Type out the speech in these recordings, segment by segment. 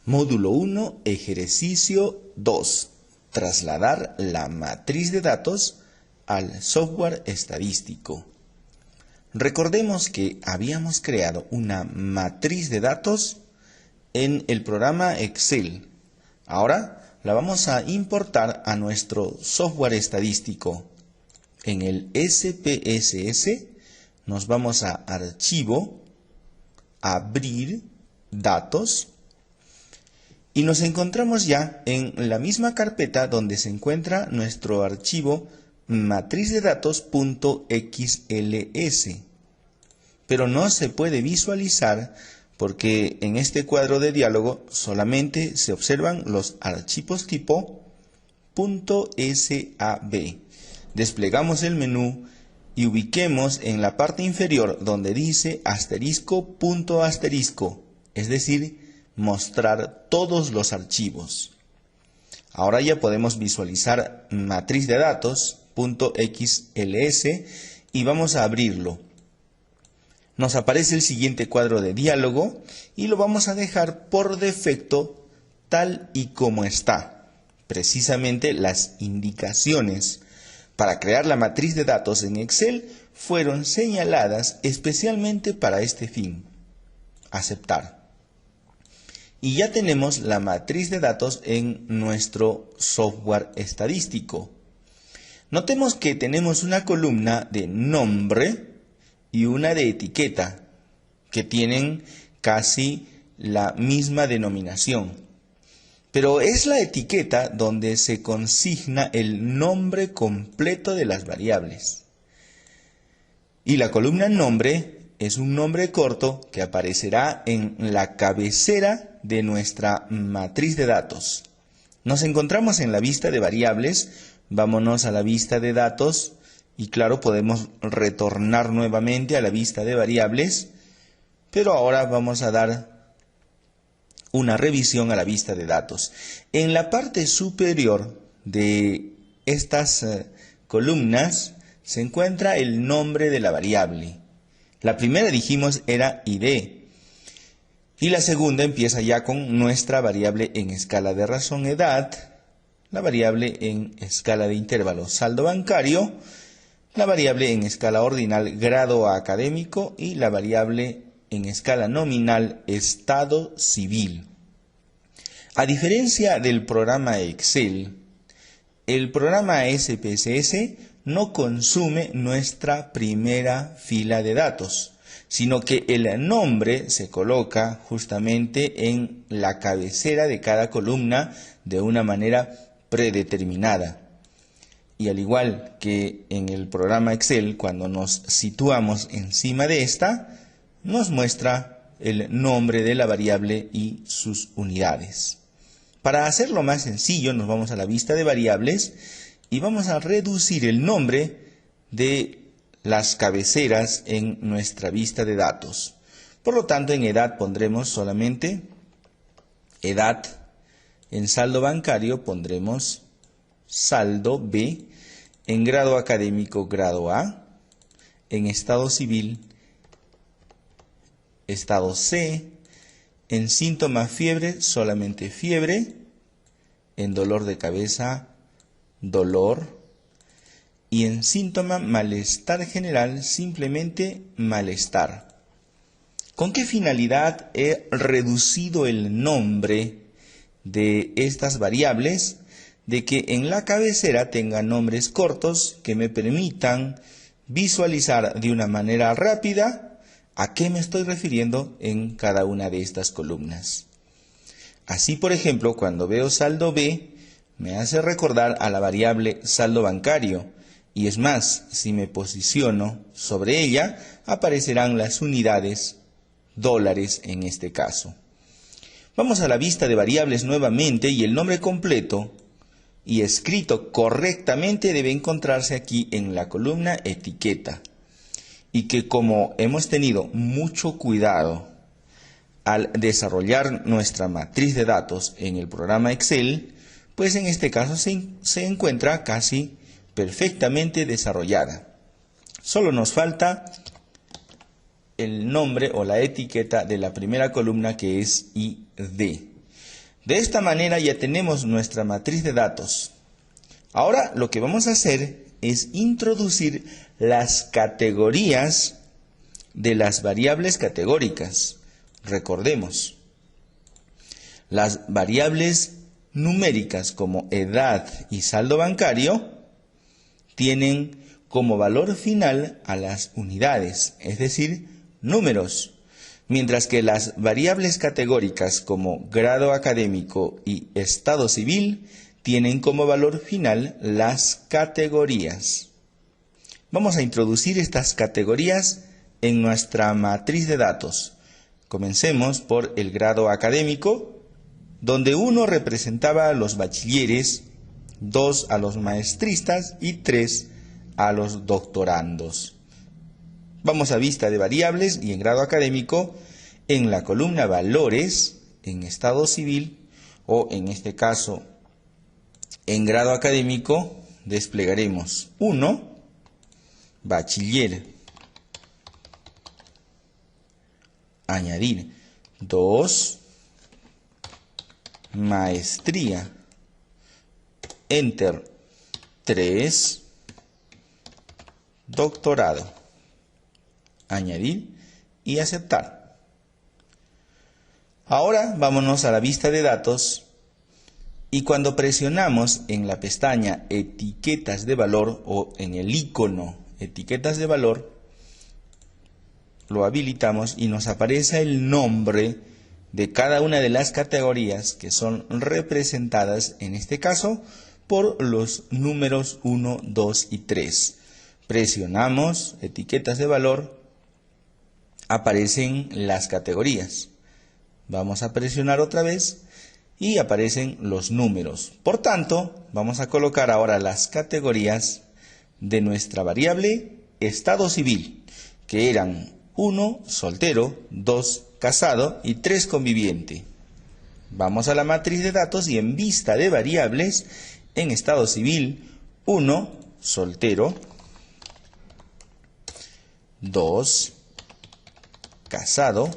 Módulo 1, ejercicio 2. Trasladar la matriz de datos al software estadístico. Recordemos que habíamos creado una matriz de datos en el programa Excel. Ahora la vamos a importar a nuestro software estadístico. En el SPSS nos vamos a Archivo, Abrir, Datos, y nos encontramos ya en la misma carpeta donde se encuentra nuestro archivo matriz de datos.xls. Pero no se puede visualizar porque en este cuadro de diálogo solamente se observan los archivos tipo .sab. Desplegamos el menú y ubiquemos en la parte inferior donde dice asterisco punto asterisco, es decir, mostrar todos los archivos. Ahora ya podemos visualizar matriz de datos.xls y vamos a abrirlo. Nos aparece el siguiente cuadro de diálogo y lo vamos a dejar por defecto tal y como está. Precisamente las indicaciones para crear la matriz de datos en Excel fueron señaladas especialmente para este fin. Aceptar. Y ya tenemos la matriz de datos en nuestro software estadístico. Notemos que tenemos una columna de nombre y una de etiqueta, que tienen casi la misma denominación. Pero es la etiqueta donde se consigna el nombre completo de las variables. Y la columna nombre es un nombre corto que aparecerá en la cabecera de nuestra matriz de datos. Nos encontramos en la vista de variables, vámonos a la vista de datos y claro, podemos retornar nuevamente a la vista de variables, pero ahora vamos a dar una revisión a la vista de datos. En la parte superior de estas columnas se encuentra el nombre de la variable. La primera dijimos era ID y la segunda empieza ya con nuestra variable en escala de razón edad, la variable en escala de intervalo saldo bancario, la variable en escala ordinal grado académico y la variable en escala nominal estado civil. A diferencia del programa Excel, el programa SPSS no consume nuestra primera fila de datos, sino que el nombre se coloca justamente en la cabecera de cada columna de una manera predeterminada. Y al igual que en el programa Excel, cuando nos situamos encima de esta, nos muestra el nombre de la variable y sus unidades. Para hacerlo más sencillo, nos vamos a la vista de variables y vamos a reducir el nombre de las cabeceras en nuestra vista de datos. Por lo tanto, en edad pondremos solamente edad, en saldo bancario pondremos saldo B, en grado académico grado A, en estado civil estado C, en síntoma fiebre solamente fiebre, en dolor de cabeza dolor y en síntoma malestar general simplemente malestar. ¿Con qué finalidad he reducido el nombre de estas variables? De que en la cabecera tenga nombres cortos que me permitan visualizar de una manera rápida a qué me estoy refiriendo en cada una de estas columnas. Así, por ejemplo, cuando veo saldo B, me hace recordar a la variable saldo bancario, y es más, si me posiciono sobre ella, aparecerán las unidades, dólares en este caso. Vamos a la vista de variables nuevamente y el nombre completo y escrito correctamente debe encontrarse aquí en la columna etiqueta. Y que como hemos tenido mucho cuidado al desarrollar nuestra matriz de datos en el programa Excel, pues en este caso se encuentra casi perfectamente desarrollada. Solo nos falta el nombre o la etiqueta de la primera columna, que es ID. De esta manera ya tenemos nuestra matriz de datos. Ahora lo que vamos a hacer es introducir las categorías de las variables categóricas. Recordemos, las variables numéricas como edad y saldo bancario tienen como valor final a las unidades, es decir, números, mientras que las variables categóricas como grado académico y estado civil tienen como valor final las categorías. Vamos a introducir estas categorías en nuestra matriz de datos. Comencemos por el grado académico, donde 1 representaba a los bachilleres, 2 a los maestristas y 3 a los doctorandos. Vamos a vista de variables y en grado académico, en la columna valores, en estado civil o en este caso en grado académico, desplegaremos 1, bachiller, añadir 2, maestría, enter 3, doctorado, añadir y aceptar. Ahora vámonos a la vista de datos y cuando presionamos en la pestaña etiquetas de valor o en el icono etiquetas de valor, lo habilitamos y nos aparece el nombre de cada una de las categorías que son representadas en este caso por los números 1, 2 y 3. Presionamos etiquetas de valor, aparecen las categorías. Vamos a presionar otra vez y aparecen los números. Por tanto, vamos a colocar ahora las categorías de nuestra variable estado civil, que eran 1, soltero, 2, casado y 3, conviviente. Vamos a la matriz de datos y en vista de variables, en estado civil, 1, soltero, 2, casado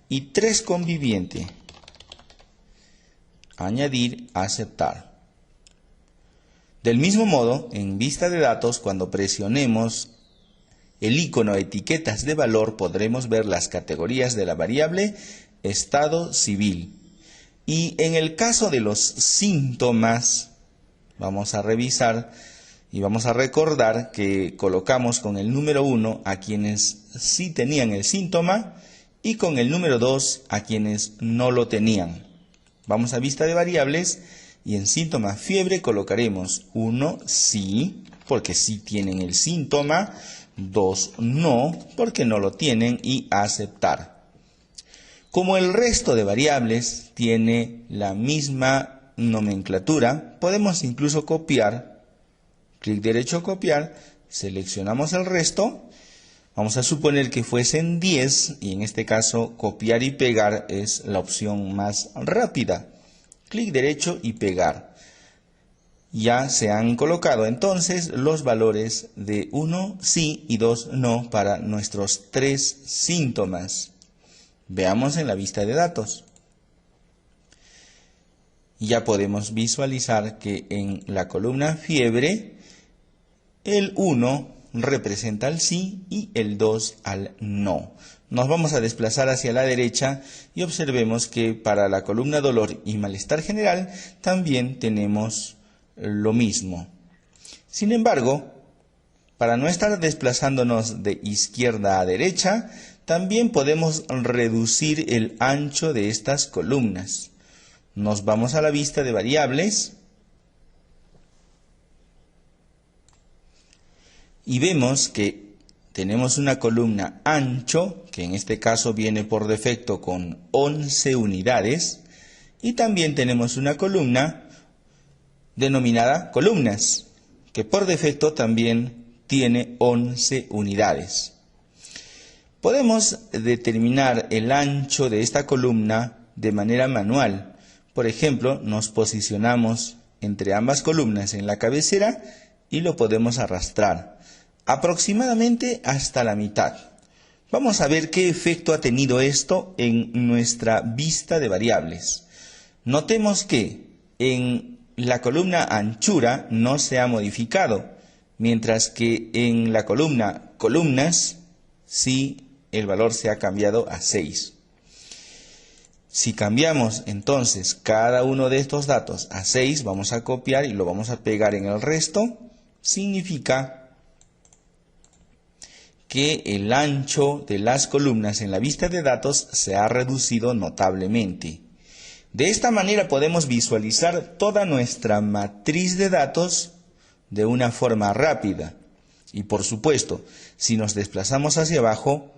y 3, conviviente. Añadir, aceptar. Del mismo modo, en vista de datos, cuando presionemos el icono etiquetas de valor, podremos ver las categorías de la variable estado civil. Y en el caso de los síntomas, vamos a revisar y vamos a recordar que colocamos con el número 1 a quienes sí tenían el síntoma y con el número 2 a quienes no lo tenían. Vamos a vista de variables y en síntoma fiebre colocaremos 1 sí, porque sí tienen el síntoma, 2 no, porque no lo tienen, y aceptar. Como el resto de variables tiene la misma nomenclatura, podemos incluso copiar, clic derecho copiar, seleccionamos el resto, vamos a suponer que fuesen 10 y en este caso copiar y pegar es la opción más rápida. Clic derecho y pegar. Ya se han colocado entonces los valores de 1 sí y 2 no para nuestros 3 síntomas. Veamos en la vista de datos. Ya podemos visualizar que en la columna fiebre el 1 representa al sí y el 2 al no. Nos vamos a desplazar hacia la derecha y observemos que para la columna dolor y malestar general también tenemos lo mismo. Sin embargo, para no estar desplazándonos de izquierda a derecha, también podemos reducir el ancho de estas columnas. Nos vamos a la vista de variables y vemos que tenemos una columna ancho, que en este caso viene por defecto con 11 unidades, y también tenemos una columna denominada columnas, que por defecto también tiene 11 unidades. Podemos determinar el ancho de esta columna de manera manual. Por ejemplo, nos posicionamos entre ambas columnas en la cabecera y lo podemos arrastrar aproximadamente hasta la mitad. Vamos a ver qué efecto ha tenido esto en nuestra vista de variables. Notemos que en la columna anchura no se ha modificado, mientras que en la columna columnas sí el valor se ha cambiado a 6. Si cambiamos entonces cada uno de estos datos a 6, vamos a copiar y lo vamos a pegar en el resto, significa que el ancho de las columnas en la vista de datos se ha reducido notablemente. De esta manera podemos visualizar toda nuestra matriz de datos de una forma rápida. Y por supuesto, si nos desplazamos hacia abajo,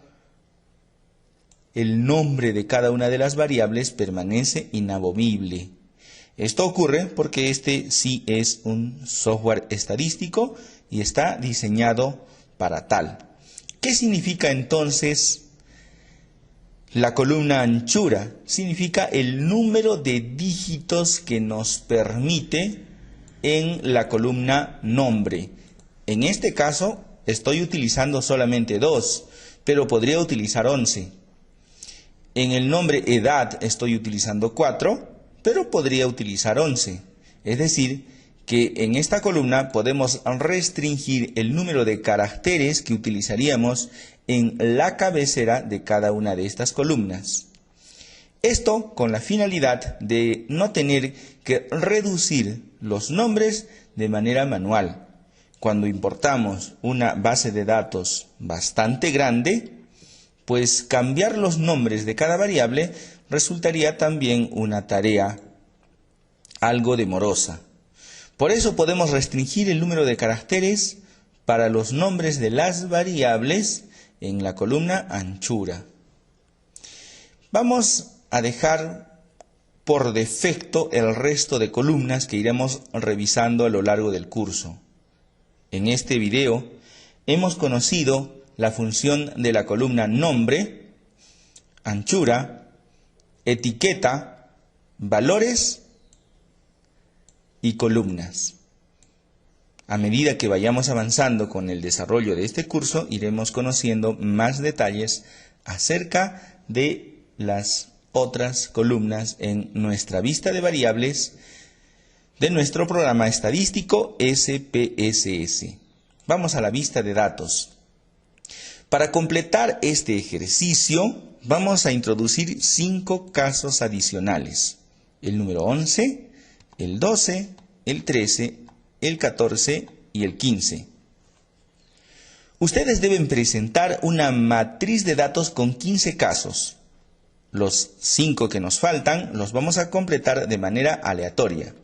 el nombre de cada una de las variables permanece inamovible. Esto ocurre porque este sí es un software estadístico y está diseñado para tal. ¿Qué significa entonces la columna anchura? Significa el número de dígitos que nos permite en la columna nombre. En este caso estoy utilizando solamente 2, pero podría utilizar 11. En el nombre edad estoy utilizando 4, pero podría utilizar 11. Es decir, que en esta columna podemos restringir el número de caracteres que utilizaríamos en la cabecera de cada una de estas columnas. Esto con la finalidad de no tener que reducir los nombres de manera manual. Cuando importamos una base de datos bastante grande, pues cambiar los nombres de cada variable resultaría también una tarea algo demorosa. Por eso podemos restringir el número de caracteres para los nombres de las variables en la columna anchura. Vamos a dejar por defecto el resto de columnas que iremos revisando a lo largo del curso. En este video hemos conocido la función de la columna nombre, anchura, etiqueta, valores y columnas. A medida que vayamos avanzando con el desarrollo de este curso, iremos conociendo más detalles acerca de las otras columnas en nuestra vista de variables de nuestro programa estadístico SPSS. Vamos a la vista de datos. Para completar este ejercicio, vamos a introducir 5 casos adicionales. El número 11, el 12, el 13, el 14 y el 15. Ustedes deben presentar una matriz de datos con 15 casos. Los 5 que nos faltan los vamos a completar de manera aleatoria.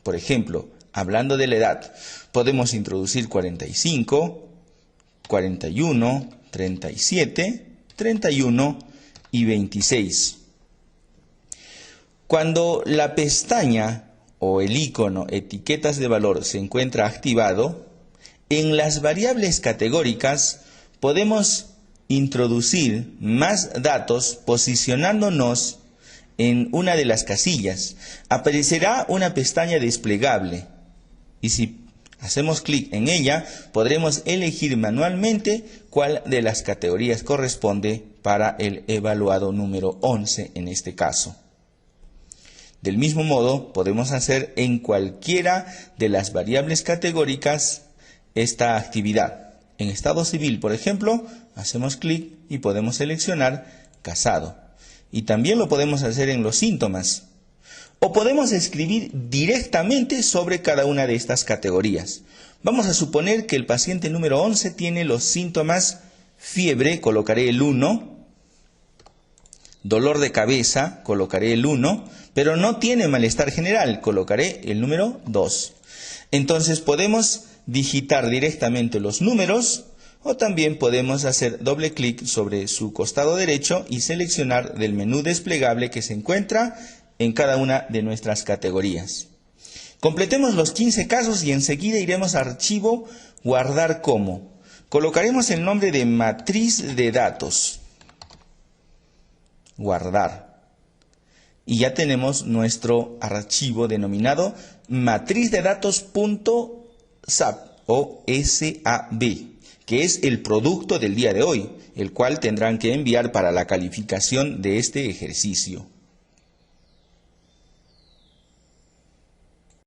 Por ejemplo, hablando de la edad, podemos introducir 45, 41, 37, 31 y 26. Cuando la pestaña o el icono etiquetas de valor se encuentra activado, en las variables categóricas podemos introducir más datos posicionándonos en una de las casillas. Aparecerá una pestaña desplegable y si hacemos clic en ella podremos elegir manualmente cuál de las categorías corresponde para el evaluado número 11 en este caso. Del mismo modo, podemos hacer en cualquiera de las variables categóricas esta actividad. En estado civil, por ejemplo, hacemos clic y podemos seleccionar casado. Y también lo podemos hacer en los síntomas. O podemos escribir directamente sobre cada una de estas categorías. Vamos a suponer que el paciente número 11 tiene los síntomas fiebre, colocaré el 1. Dolor de cabeza, colocaré el 1, pero no tiene malestar general, colocaré el número 2. Entonces podemos digitar directamente los números o también podemos hacer doble clic sobre su costado derecho y seleccionar del menú desplegable que se encuentra en cada una de nuestras categorías. Completemos los 15 casos y enseguida iremos a archivo, guardar como. Colocaremos el nombre de matriz de datos. Guardar. Y ya tenemos nuestro archivo denominado matriz de datos.sab o SAB, que es el producto del día de hoy, el cual tendrán que enviar para la calificación de este ejercicio.